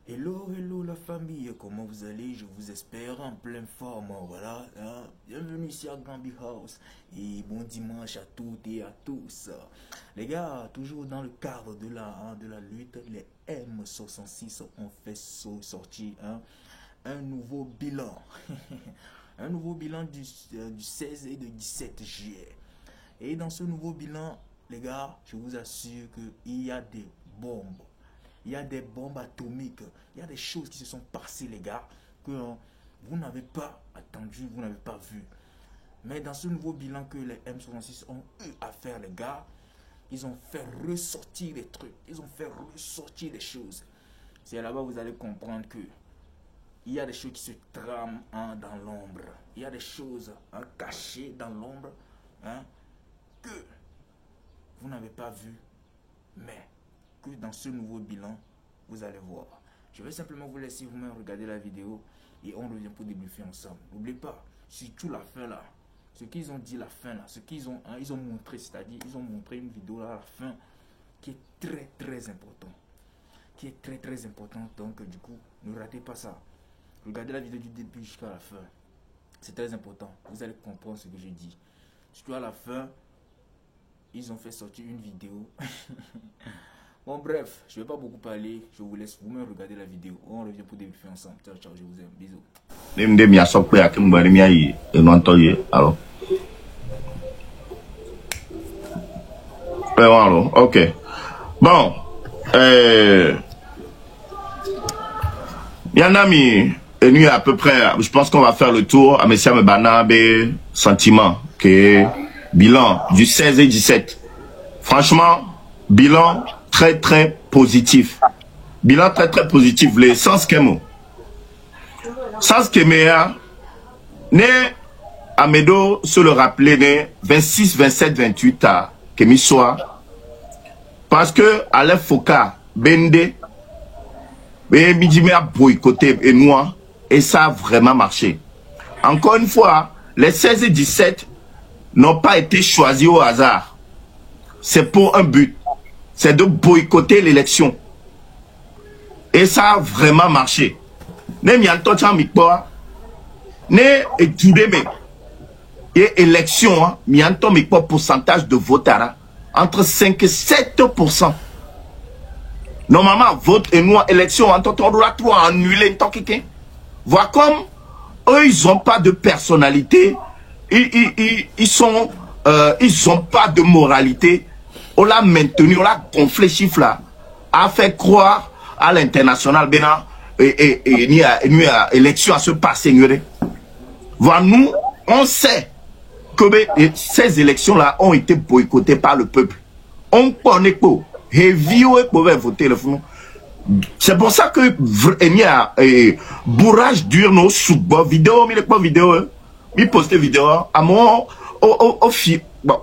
Hello, hello la famille, comment vous allez? Je vous espère en pleine forme, voilà. Hein? Bienvenue ici à Gambi House et bon dimanche à toutes et à tous. Les gars, toujours dans le cadre de la lutte, les M66 ont fait sortir un nouveau bilan. Un nouveau bilan du 16 et du 17 juillet. Et dans ce nouveau bilan, les gars, je vous assure qu'il y a des bombes. Il y a des bombes atomiques. Il y a des choses qui se sont passées, les gars, que vous n'avez pas attendu, vous n'avez pas vu. Mais dans ce nouveau bilan que les M66 ont eu à faire, les gars, ils ont fait ressortir les trucs. Ils ont fait ressortir les choses. C'est là-bas que vous allez comprendre que il y a des choses qui se trament dans l'ombre. Il y a des choses cachées dans l'ombre que vous n'avez pas vues, mais que dans ce nouveau bilan, vous allez voir. Je vais simplement vous laisser vous-même regarder la vidéo et on revient pour débriefer ensemble. N'oubliez pas, surtout la fin là, ce qu'ils ont dit la fin là, ce qu'ils ont, ils ont montré, c'est-à-dire ils ont montré une vidéo là à la fin qui est très très important. Qui est très très important, donc du coup, ne ratez pas ça. Regardez la vidéo du début jusqu'à la fin. C'est très important, vous allez comprendre ce que je dis. Surtout à la fin, ils ont fait sortir une vidéo. Bon bref, je ne vais pas beaucoup parler, je vous laisse vous-même regarder la vidéo. On revient pour débriefer ensemble. Ciao, ciao, je vous aime, bisous. Ok. Bon, Yanami est nu à peu près, je pense qu'on va faire le tour à Messia Mbanabe, sentiment, que bilan du 16 et 17. Franchement, bilan très très positif. Bilan très très positif. Les sens qu'emo. Sens qu'emea, né Amedo se le rappeler né 26, 27, 28 à Kemissoa. Parce que Aleph Foka, Bende, Midime a boycotté et moi, et ça a vraiment marché. Encore une fois, les 16 et 17 n'ont pas été choisis au hasard. C'est pour un but. C'est de boycotter l'élection. Et ça a vraiment marché. Ne miantocha mikpoa, ne etudeme. Et élection, mianto mikpo pourcentage de votara entre 5 et 7%. Normalement, vote et nous, élection, en tant annulé, voir comme eux, ils n'ont pas de personnalité, ils n'ont pas de moralité. On l'a maintenu, on l'a gonflé chiffre là, a fait croire à l'international, il y a élection à se passer. Voilà, nous, on sait que ces élections-là ont été boycottées par le peuple. On connaît pas. Voter le fond. C'est pour ça que il y a bourrage dur nos sous vidéo, mais les pas vidéo, il poste vidéo à moi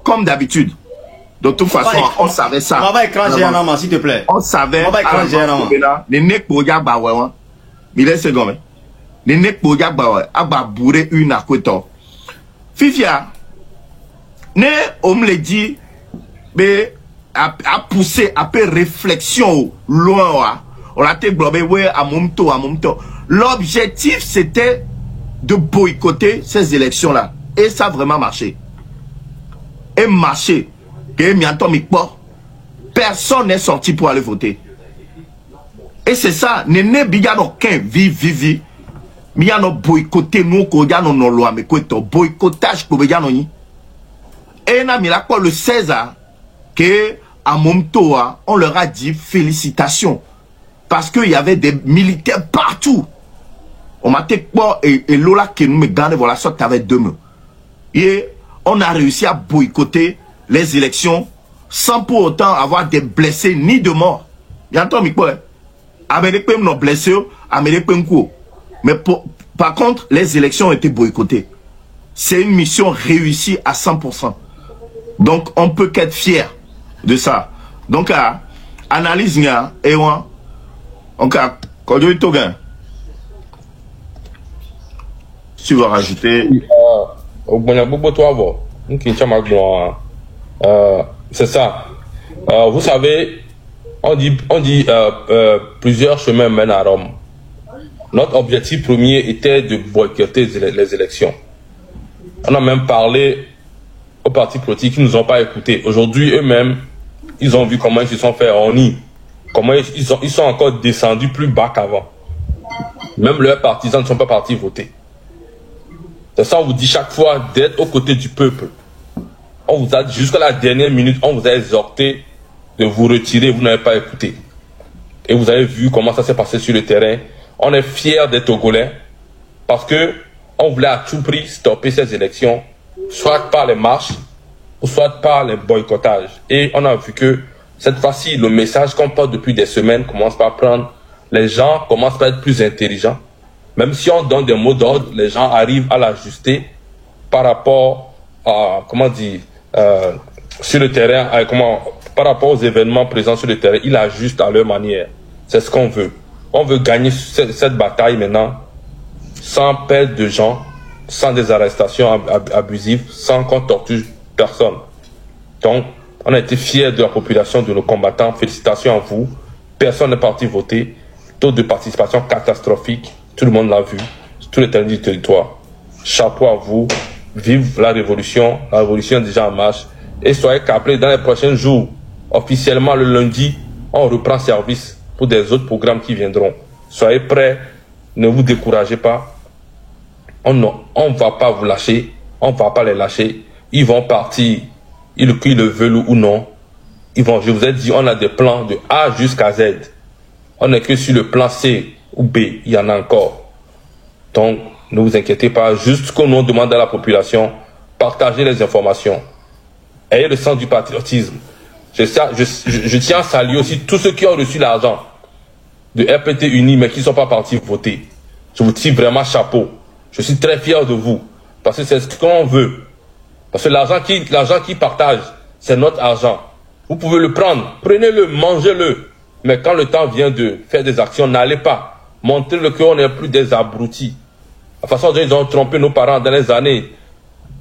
comme d'habitude. De toute façon, on savait ça. On va écraser un homme, s'il te plaît. On savait. On va écraser un homme. Les nègres pour Yagbawa. Mais laissez gommer. Les nègres pour Yagbawa. Abba bourré une à côté. Fifia. Ne, on me l'a dit, mais à pousser un peu réflexion loin. On a été globé, ouais, à mon tour. L'objectif, c'était de boycotter ces élections-là. Et ça a vraiment marché. Et marché. Personne n'est sorti pour aller voter. Et c'est ça, Néné Bigano Ken vivi. Miano boycotté nous ko ya no loi mais ko to boycottage ko ya no ni. Et na mi la quoi le 16 que à Momtoa, on leur a dit félicitations parce qu'il y avait des militaires partout. On m'a dit quoi et Lola qui nous me gagne voilà ça avec deux mains. Et on a réussi à boycotter les élections sans pour autant avoir des blessés ni de morts. Il y a un temps, Américains n'ont blessé, Américains coup. Mais par contre, les élections ont été boycottées. C'est une mission réussie à 100%. Donc, on peut qu'être fier de ça. Donc, analyse, et on quand tu tu vas rajouter. C'est ça. Vous savez, On dit plusieurs chemins mènent à Rome. Notre objectif premier était de boycotter les élections. On a même parlé aux partis politiques qui ne nous ont pas écoutés. Aujourd'hui, eux-mêmes, ils ont vu comment ils se sont fait honir. Comment ils sont encore descendus plus bas qu'avant. Même leurs partisans ne sont pas partis voter. C'est ça, on vous dit chaque fois d'être aux côtés du peuple. On vous a, jusqu'à la dernière minute, on vous a exhorté de vous retirer, vous n'avez pas écouté. Et vous avez vu comment ça s'est passé sur le terrain. On est fiers des Togolais parce que on voulait à tout prix stopper ces élections, soit par les marches, ou soit par les boycottages. Et on a vu que cette fois-ci, le message qu'on porte depuis des semaines commence par prendre. Les gens commencent par être plus intelligents. Même si on donne des mots d'ordre, les gens arrivent à l'ajuster par rapport à, comment dire, sur le terrain, par rapport aux événements présents sur le terrain, ils ajustent à leur manière. C'est ce qu'on veut. On veut gagner cette bataille maintenant sans perdre de gens, sans des arrestations abusives, sans qu'on torture personne. Donc, on a été fiers de la population, de nos combattants. Félicitations à vous. Personne n'est parti voter. Taux de participation catastrophique. Tout le monde l'a vu. Tout l'étendue du territoire. Chapeau à vous. Vive la révolution. La révolution est déjà en marche. Et soyez qu'après, dans les prochains jours, officiellement le lundi, on reprend service pour des autres programmes qui viendront. Soyez prêts. Ne vous découragez pas. On ne va pas vous lâcher. On ne va pas les lâcher. Ils vont partir. Qu'ils le veulent ou non. Je vous ai dit, on a des plans de A jusqu'à Z. On n'est que sur le plan C ou B. Il y en a encore. Donc, ne vous inquiétez pas. Juste ce qu'on nous demande à la population, partagez les informations. Ayez le sens du patriotisme. Je tiens à saluer aussi tous ceux qui ont reçu l'argent de RPT Uni, mais qui ne sont pas partis voter. Je vous tire vraiment chapeau. Je suis très fier de vous. Parce que c'est ce qu'on veut. Parce que l'argent qui partage, c'est notre argent. Vous pouvez le prendre. Prenez-le, mangez-le. Mais quand le temps vient de faire des actions, n'allez pas. Montrez-le qu'on n'est plus des abrutis. De toute façon, ils ont trompé nos parents dans les années.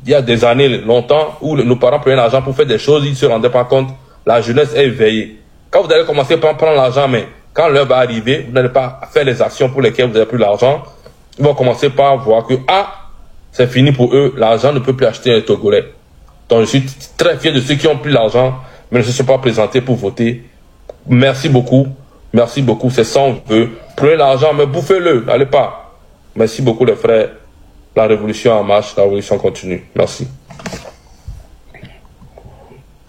Il y a des années, longtemps, où nos parents prenaient l'argent pour faire des choses, ils ne se rendaient pas compte. La jeunesse est éveillée. Quand vous allez commencer par prendre l'argent, mais quand l'heure va arriver, vous n'allez pas faire les actions pour lesquelles vous n'avez plus l'argent. Ils vont commencer par voir que, c'est fini pour eux, l'argent ne peut plus acheter un Togolais. Donc je suis très fier de ceux qui ont plus l'argent, mais ne se sont pas présentés pour voter. Merci beaucoup, c'est ça on veut. Prenez l'argent, mais bouffez-le, n'allez pas. Merci beaucoup les frères. La révolution en marche, la révolution continue. Merci.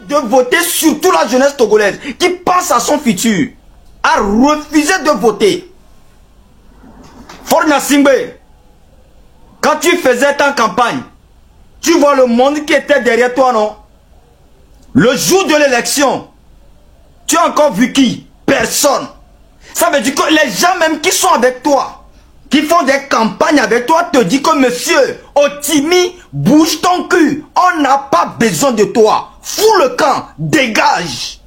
De voter, surtout la jeunesse togolaise, qui pense à son futur, a refusé de voter. Forna Singbe, quand tu faisais ta campagne, tu vois le monde qui était derrière toi, non? Le jour de l'élection, tu as encore vu qui? Personne. Ça veut dire que les gens même qui sont avec toi, qui font des campagnes avec toi, te disent que monsieur Otimi, bouge ton cul. On n'a pas besoin de toi. Fous le camp, dégage.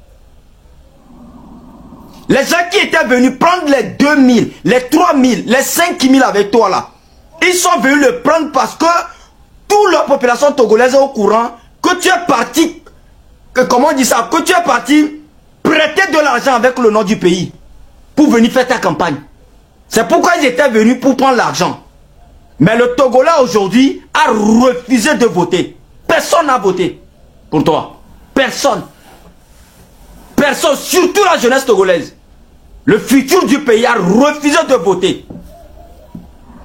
Les gens qui étaient venus prendre les 2000, les 3000, les 5000 avec toi là, ils sont venus le prendre parce que toute la population togolaise est au courant que tu es parti, comment on dit ça, que tu es parti prêter de l'argent avec le nom du pays pour venir faire ta campagne. C'est pourquoi ils étaient venus pour prendre l'argent. Mais le Togolais aujourd'hui a refusé de voter. Personne n'a voté pour toi. Personne. Personne, surtout la jeunesse togolaise. Le futur du pays a refusé de voter.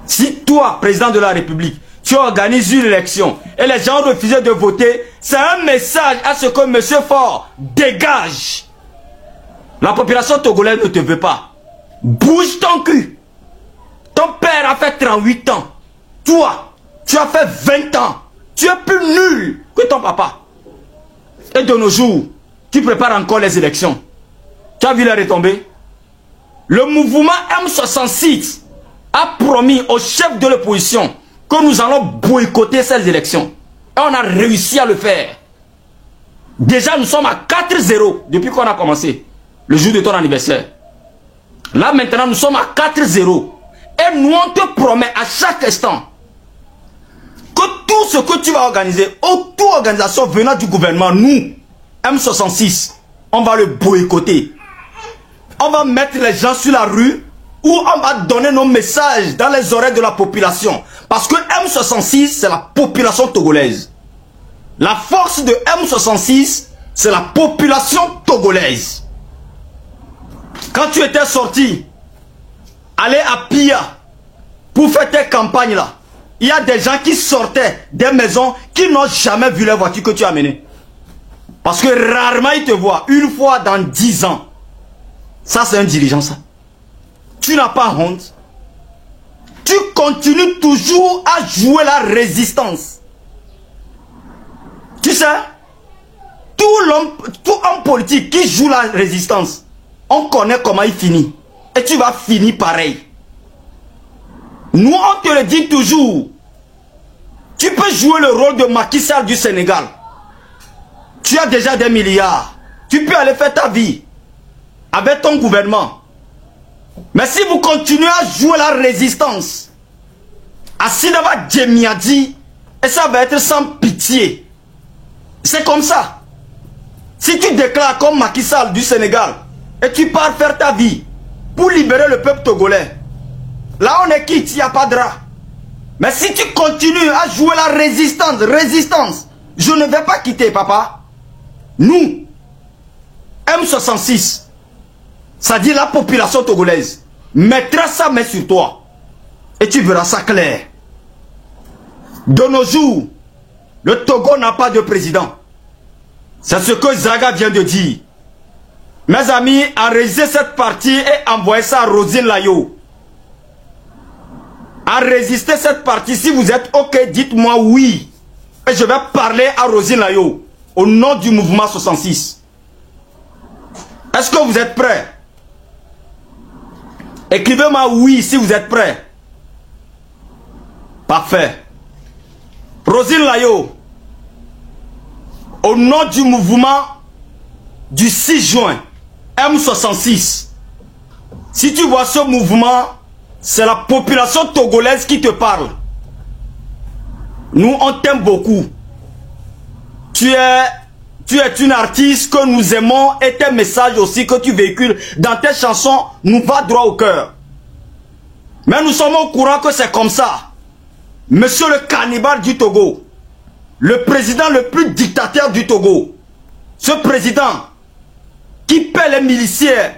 Si toi, président de la République, tu organises une élection et les gens ont refusé de voter, c'est un message à ce que M. Faure dégage. La population togolaise ne te veut pas. Bouge ton cul. Ton père a fait 38 ans. Toi, tu as fait 20 ans. Tu es plus nul que ton papa. Et de nos jours, tu prépares encore les élections. Tu as vu les retombées? Le mouvement M66 a promis au chef de l'opposition que nous allons boycotter ces élections. Et on a réussi à le faire. Déjà, nous sommes à 4-0 depuis qu'on a commencé. Le jour de ton anniversaire. Là, maintenant, nous sommes à 4-0. Et nous, on te promet à chaque instant que tout ce que tu vas organiser, toute organisation venant du gouvernement, nous, M66, on va le boycotter. on va mettre les gens sur la rue ou on va donner nos messages dans les oreilles de la population. Parce que M66, c'est la population togolaise. La force de M66, c'est la population togolaise. Quand tu étais sorti, aller à Pia pour faire tes campagnes là, il y a des gens qui sortaient des maisons qui n'ont jamais vu les voitures que tu as amenées. Parce que rarement ils te voient, une fois dans 10 ans. Ça c'est un dirigeant ça. Tu n'as pas honte. Tu continues toujours à jouer la résistance. Tu sais, tout homme politique qui joue la résistance, on connaît comment il finit. Et tu vas finir pareil. Nous, on te le dit toujours. Tu peux jouer le rôle de Macky Sall du Sénégal. Tu as déjà des milliards. Tu peux aller faire ta vie avec ton gouvernement. Mais si vous continuez à jouer la résistance, Asidaba Djemiadi, et ça va être sans pitié. C'est comme ça. Si tu déclares comme Macky Sall du Sénégal, et tu pars faire ta vie pour libérer le peuple togolais, là on est quitte, il n'y a pas de drap. Mais si tu continues à jouer la résistance, je ne vais pas quitter, papa. Nous, M66, ça dit la population togolaise, mettra sa main sur toi. Et tu verras ça clair. De nos jours, le Togo n'a pas de président. C'est ce que Zaga vient de dire. Mes amis, enregistrez cette partie et envoyez ça à Rosine Layo. Enregistrez cette partie. Si vous êtes OK, dites-moi oui. Et je vais parler à Rosine Layo au nom du mouvement 66. Est-ce que vous êtes prêts? Écrivez-moi oui si vous êtes prêts. Parfait. Rosine Layo, au nom du mouvement du 6 juin, M66, si tu vois ce mouvement, c'est la population togolaise qui te parle. Nous, on t'aime beaucoup. Tu es une artiste que nous aimons et tes messages aussi que tu véhicules dans tes chansons nous va droit au cœur. Mais nous sommes au courant que c'est comme ça. Monsieur le cannibale du Togo, le président le plus dictateur du Togo, ce président qui paie les miliciens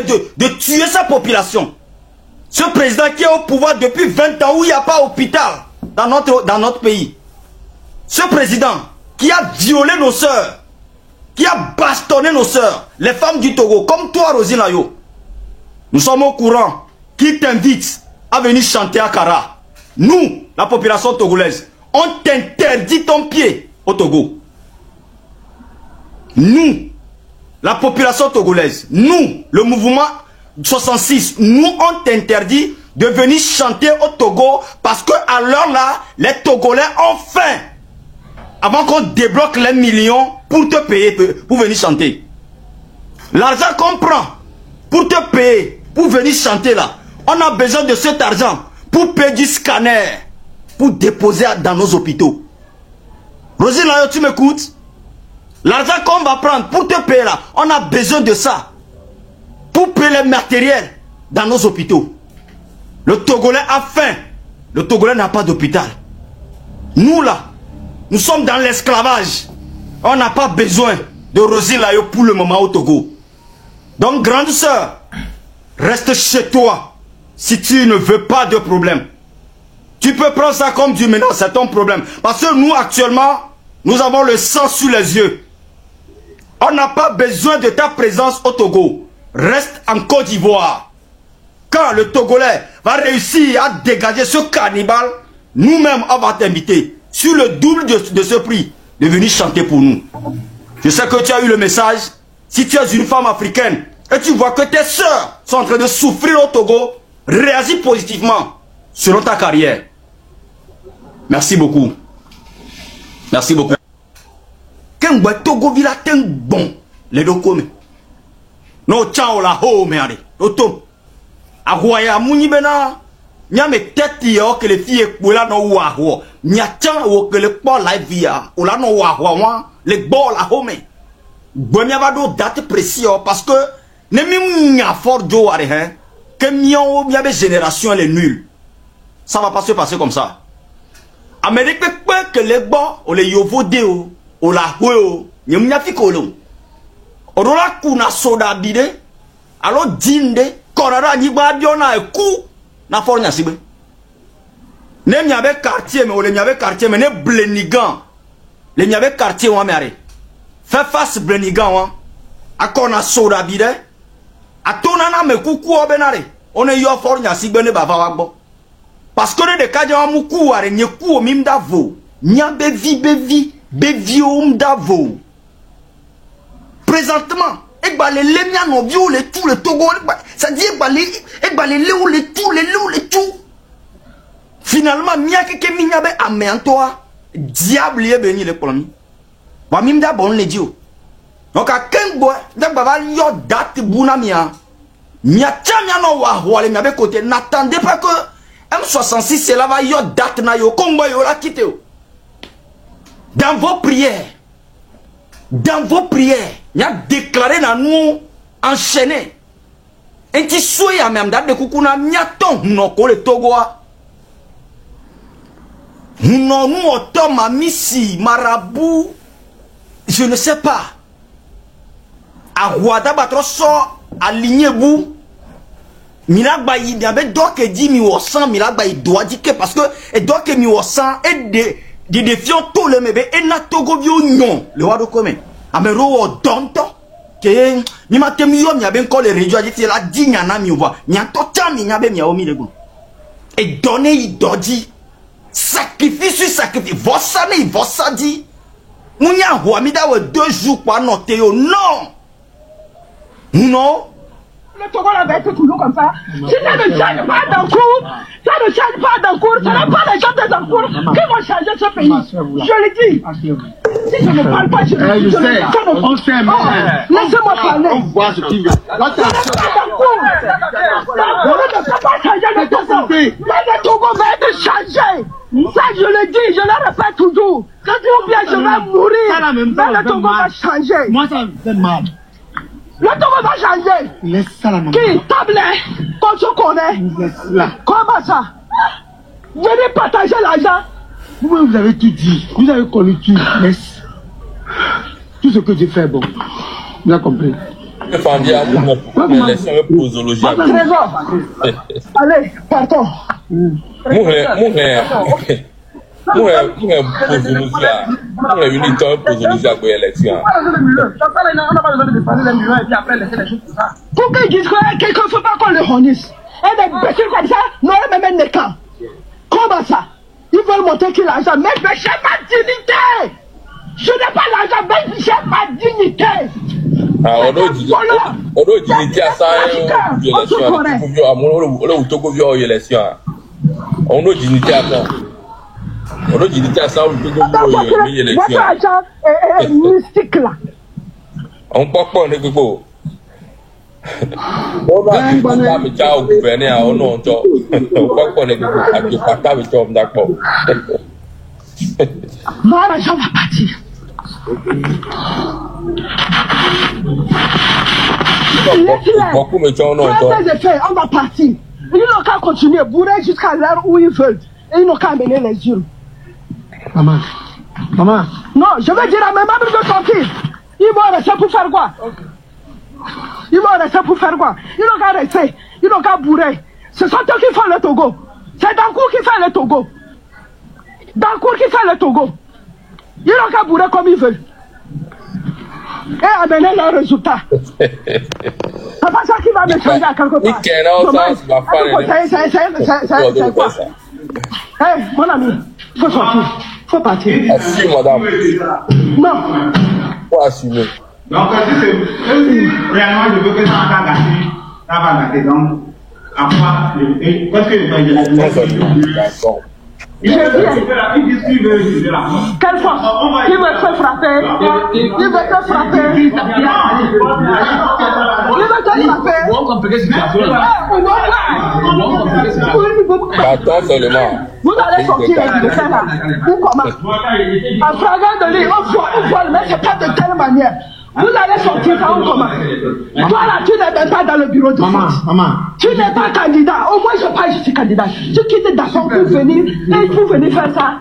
de tuer sa population, ce président qui est au pouvoir depuis 20 ans où il n'y a pas d'hôpital dans notre pays, ce président qui a violé nos sœurs, qui a bastonné nos sœurs, les femmes du Togo, comme toi Rosine Layo, nous sommes au courant, qui t'invite à venir chanter à Kara. Nous, la population togolaise, on t'interdit ton pied au Togo. Nous, la population togolaise, nous, le mouvement 66, nous, on t'interdit de venir chanter au Togo parce que alors là, les Togolais ont faim. Avant qu'on débloque les millions pour te payer, pour venir chanter. L'argent qu'on prend pour te payer, pour venir chanter là, on a besoin de cet argent pour payer du scanner, pour déposer dans nos hôpitaux. Rosine Layo, tu m'écoutes? L'argent qu'on va prendre pour te payer là, on a besoin de ça. Pour payer les matériels dans nos hôpitaux. Le Togolais a faim. Le Togolais n'a pas d'hôpital. Nous là, nous sommes dans l'esclavage. On n'a pas besoin de Rosine Layo pour le moment au Togo. Donc grande sœur, reste chez toi. Si tu ne veux pas de problème, tu peux prendre ça comme du menace, c'est ton problème. Parce que nous, actuellement, nous avons le sang sur les yeux. On n'a pas besoin de ta présence au Togo. Reste en Côte d'Ivoire. Quand le Togolais va réussir à dégager ce cannibale, nous-mêmes, on va t'inviter, sur le double de ce prix, de venir chanter pour nous. Je sais que tu as eu le message. Si tu es une femme africaine et tu vois que tes sœurs sont en train de souffrir au Togo, réagis positivement selon ta carrière. Merci beaucoup. Merci beaucoup. Quand vous Togo villa ten bon, les deux comme. No chao la ho me allez. Oto. Agoya muni bena. Nya me tête yo que les filles pour la no wa ho. Nya chan wo que le pas live via. Ou la no wa ho wa. Les bol la ho me. Bonya va do date précis parce que Ne mi fort Joe hein. Que mion y avait génération elle est nulle. Ça va pas se passer comme ça. Amérique que les bons ou les yovo deo ou la huo n'y m'a fi kolon. Orola kuna soda bide alors dinde korara ni ba biona e ku na for nya sibe. Ne mi avait quartier mais ou le mi avait quartier mais ne blenigan. Le mi avait quartier wa mare. Fais face blenigan wa. Akona soda bide. Atona na me kuku obenare. On est yo for nya sibe ne ba va wa gbo. Parce que les cas de Moukou, il y a un mime d'avo. Il y a bevi d'avo. Présentement, et bah les lémiens non vieux, les tout, les Togo, ça dit, et bah les léo, les tout, les tout. Finalement, il y a quelqu'un qui a amené toi, diable, il est béni les problèmes. Bah, mime d'abo, on les dit. Donc, à quel bois, d'abord, il y a date bounamia. Il y a tiens, non, wa, les côté, n'attendez pas que. M66 c'est là va yo date na yo Congo yo la quitté. Dans vos prières, il y a déclaré dans nous enchaîné. Et qui souhaite à même date de kukuna nyaton non ko le Togo. Non nous autant ma missi marabout je ne sais pas. A Rwanda batro so aligné bou. Milagba il y avait donc dit mi au sang milagba il doit dire que parce que et donc mi au sang et des défiants tout le mebe et na Togo bio non le roi de commun amero donto que mi matem yo mi avait encore les régions dit la dit nyana mi voit nyato cha mi nyabe mi omi lego et donner il doit dire sacrifice sur sacrifice vossa ne vossa dit munya ho mi da 2 jours quoi noter non Le Togo là va être toujours comme ça. Si ça ne change pas d'un coup, ça ne change pas d'un coup, ça n'est pas les gens des encours qui vont changer ce pays. Je le dis. Si je ne parle pas, je le sais. On sait, laissez-moi parler. On voit ce qu'il y a. Là, ça ne peut pas changer le Togo. Mais le Togo va être changé. Ça, je le dis, je le répète toujours. Ou bien je vais mourir. Mais le Togo va changer. Moi, ça me fait mal. Le Togo va changer. Laisse ça la maman. Qui table qu'on se connaît. Laisse là. Comment ça? Venez partager l'argent. Vous avez tout dit. Vous avez connu tout. Laisse. Tout ce que j'ai fait, bon. Vous avez compris. Allez, partons. Pourquoi ils disent que quelqu'un ne faut pas qu'on le honnisse? Et des bêtises comme ça, n'aurait même des cas. Comment ça? Ils veulent montrer qu'il a l'argent, mais j'ai ma dignité! Je n'ai pas l'argent, mais j'ai ma dignité! On doit dignité à ça, on doit dignité à ça. On a dit que ça, on peut gagner l'élection. Votre argent est mystique là. On peut pas on est que beau. On va pas me dire au gouverneur, on non, on peut pas on est que beau. À tout pas avec toi, d'accord. Mon argent va partir. Beaucoup me disent non, on va partir. Ils n'ont qu'à continuer, bourrer jusqu'à l'heure où ils veulent. Et ils n'ont qu'à amener les urnes. Maman. Maman. Non, je vais dire à mes membres de sortir. Ils vont rester pour faire quoi? Ils vont rester pour faire quoi? Ils n'ont qu'à rester. Ils n'ont qu'à bourrer. Ce sont eux qui font le Togo. C'est Dancourt qui fait le Togo. Dancourt qui fait le Togo. Ils n'ont qu'à bourrer comme ils veulent. Et amener leurs résultats. C'est pas ça qui va me changer à quelque part. C'est quoi? Hey, mon ami, il faut sortir. Il faut partir. Assumez, madame. Non. Il faut assumer. Donc, si réellement je veux que ça va gâter, ça va gâter. Donc, à quoi? Parce que Quelle force? Il veut te frapper. Il veut te frapper. Il veut te frapper. Attends seulement. Vous allez sortir de ça là. Ou comment? En frappant de lui, on voit, mais c'est pas de telle manière. Vous allez sortir quand comment? Toi là, tu n'es même pas dans le bureau de vote. Maman. Tu n'es pas candidat. Au moins, je suis candidat. Tu quittes Dasson pour venir faire ça.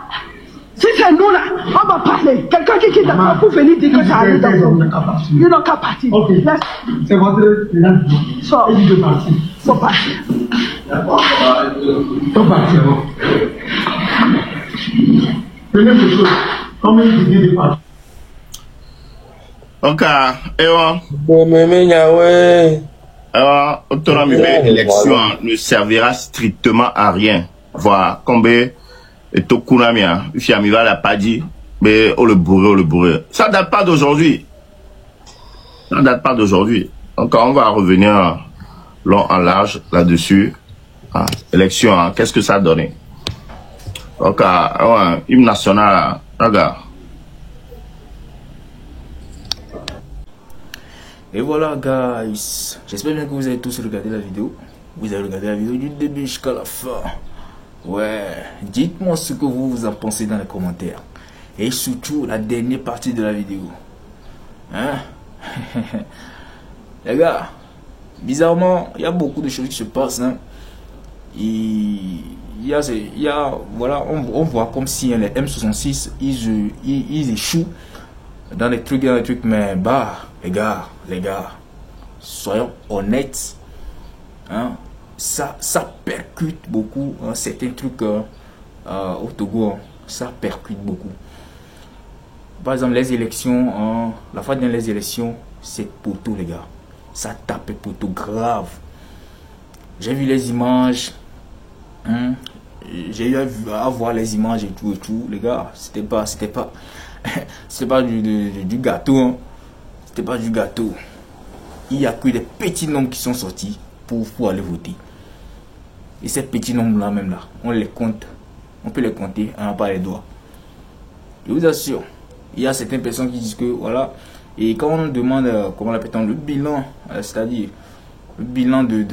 Si c'est nous là, on va parler. Quelqu'un qui quitte Dasson pour venir dire que ça arrive dans son. Ils n'ont qu'à partir. Ok. C'est votre Sors. Il de partir. Faut partir. Faut partir. Première chose, combien de billets de partir? Ok, ewa, l'élection ne servira strictement à rien. Voilà, comme et tout kunamia, fiamiva l'a pas dit, mais oh le bourré. Ça date pas d'aujourd'hui. Ça date pas d'aujourd'hui. Donc on va revenir long en large là-dessus. Ah, élection, hein, qu'est-ce que ça a donné? Donc, hymne national, regarde. Et voilà guys, j'espère bien que vous avez tous regardé la vidéo. Vous avez regardé la vidéo du début jusqu'à la fin. Ouais, dites-moi ce que vous en pensez dans les commentaires. Et surtout la dernière partie de la vidéo. Hein? Les gars, bizarrement, il y a beaucoup de choses qui se passent. Hein? Voilà, on voit comme si les M66, ils échouent dans les trucs, mais bah, les gars, soyons honnêtes, hein, ça percute beaucoup, hein, certains trucs au Togo, hein, ça percute beaucoup. Par exemple, les élections, hein, la fois dans les élections, c'est poteau, les gars, ça tapait poteau grave. J'ai vu les images, hein, j'ai eu à voir les images et tout, les gars, c'était pas du gâteau, hein. C'était pas du gâteau. Il y a que des petits nombres qui sont sortis pour aller voter. Et ces petits nombres là même là, on les compte, on peut les compter, on n'a pas les doigts. Je vous assure, il y a certaines personnes qui disent que voilà, et quand on demande comment l'appelle-t-on, le bilan, c'est-à-dire le bilan de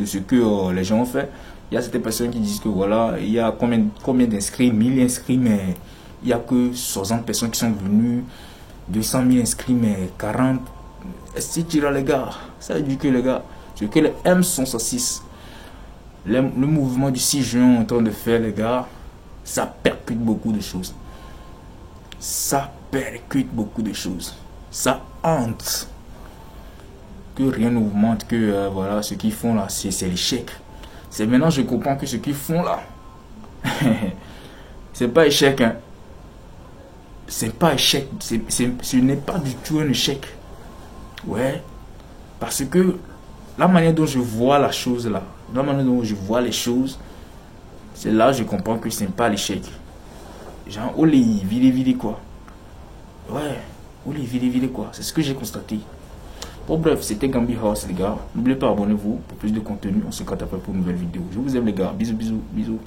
ce que les gens ont fait, il y a certaines personnes qui disent que voilà, il y a combien d'inscrits, 1000 inscrits, mais il n'y a que 60 personnes qui sont venues, 200 000 inscrits, mais 40. C'est tiré les gars, ça veut dire que les gars, c'est que les M166, le mouvement du 6 juin en train de faire les gars, ça percute beaucoup de choses. Ça percute beaucoup de choses. Ça hante. Que rien ne vous montre que voilà, ce qu'ils font là, c'est l'échec. C'est maintenant je comprends que ce qu'ils font là, c'est pas échec, hein. C'est pas échec, ce n'est pas du tout un échec. Ouais, parce que la manière dont je vois la chose là, la manière dont je vois les choses, c'est là que je comprends que ce n'est pas l'échec. Genre, oh les vide quoi. Ouais, oh les vide quoi, c'est ce que j'ai constaté. Bon bref, c'était Gambi House les gars. N'oubliez pas, abonnez-vous pour plus de contenu. On se capte après pour une nouvelle vidéo. Je vous aime les gars, bisous.